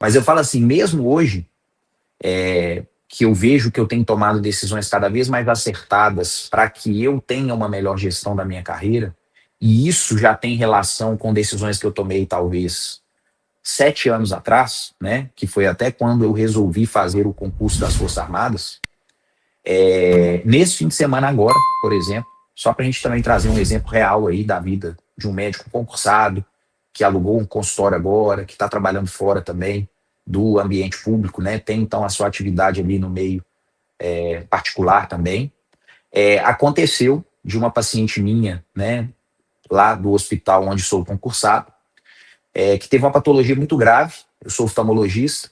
Mas eu falo assim, mesmo hoje, que eu vejo que eu tenho tomado decisões cada vez mais acertadas para que eu tenha uma melhor gestão da minha carreira, e isso já tem relação com decisões que eu tomei talvez 7 anos atrás, né, que foi até quando eu resolvi fazer o concurso das Forças Armadas. Nesse fim de semana agora, por exemplo, só para a gente também trazer um exemplo real aí da vida de um médico concursado, que alugou um consultório agora, que está trabalhando fora também do ambiente público, né? Tem então a sua atividade ali no meio particular também. Aconteceu de uma paciente minha, né, lá do hospital onde sou concursado, que teve uma patologia muito grave. Eu sou oftalmologista,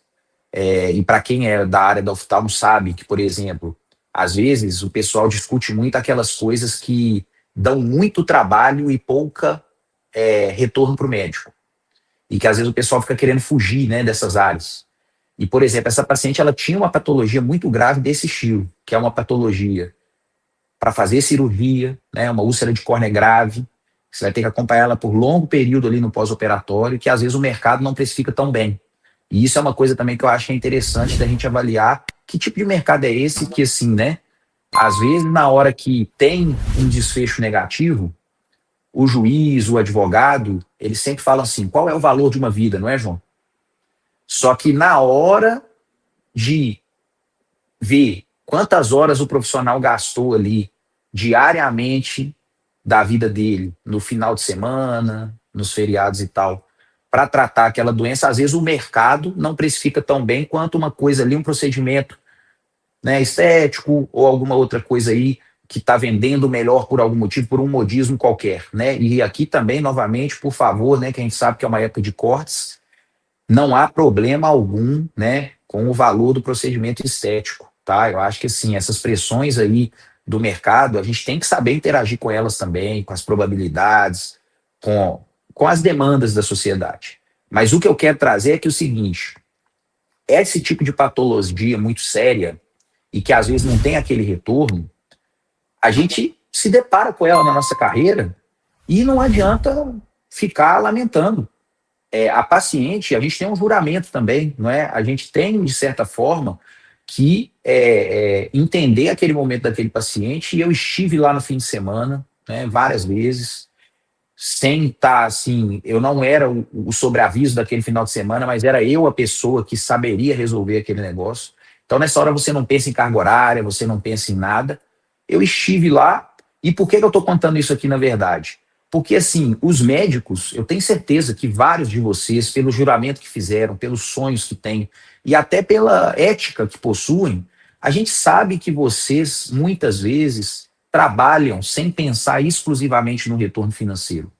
e para quem é da área da oftalmo sabe que, por exemplo, às vezes o pessoal discute muito aquelas coisas que dão muito trabalho e pouca retorno para o médico. E que às vezes o pessoal fica querendo fugir, né, dessas áreas. E, por exemplo, essa paciente ela tinha uma patologia muito grave desse estilo, que é uma patologia para fazer cirurgia, né, uma úlcera de córnea grave. Você vai ter que acompanhar ela por longo período ali no pós-operatório, que às vezes o mercado não precifica tão bem. E isso é uma coisa também que eu acho que é interessante da gente avaliar que tipo de mercado é esse que, assim, né, às vezes na hora que tem um desfecho negativo, o juiz, o advogado, eles sempre falam assim, qual é o valor de uma vida, não é, João? Só que na hora de ver quantas horas o profissional gastou ali diariamente da vida dele, no final de semana, nos feriados e tal, para tratar aquela doença, às vezes o mercado não precifica tão bem quanto uma coisa ali, um procedimento, né, estético ou alguma outra coisa aí que está vendendo melhor por algum motivo, por um modismo qualquer, né? E aqui também, novamente, por favor, né, que a gente sabe que é uma época de cortes, não há problema algum, né, com o valor do procedimento estético, tá? Eu acho que, assim, essas pressões aí do mercado, a gente tem que saber interagir com elas também, com as probabilidades, com as demandas da sociedade. Mas o que eu quero trazer é que o seguinte, esse tipo de patologia muito séria e que às vezes não tem aquele retorno, a gente se depara com ela na nossa carreira e não adianta ficar lamentando. A paciente, a gente tem um juramento também, não é? A gente tem, de certa forma, que entender aquele momento daquele paciente, e eu estive lá no fim de semana, né, várias vezes, sem estar assim, eu não era o sobreaviso daquele final de semana, mas era eu a pessoa que saberia resolver aquele negócio. Então, nessa hora, você não pensa em carga horária, você não pensa em nada. Eu estive lá, e por que eu estou contando isso aqui, na verdade? Porque, assim, os médicos, eu tenho certeza que vários de vocês, pelo juramento que fizeram, pelos sonhos que têm, e até pela ética que possuem, a gente sabe que vocês, muitas vezes, trabalham sem pensar exclusivamente no retorno financeiro.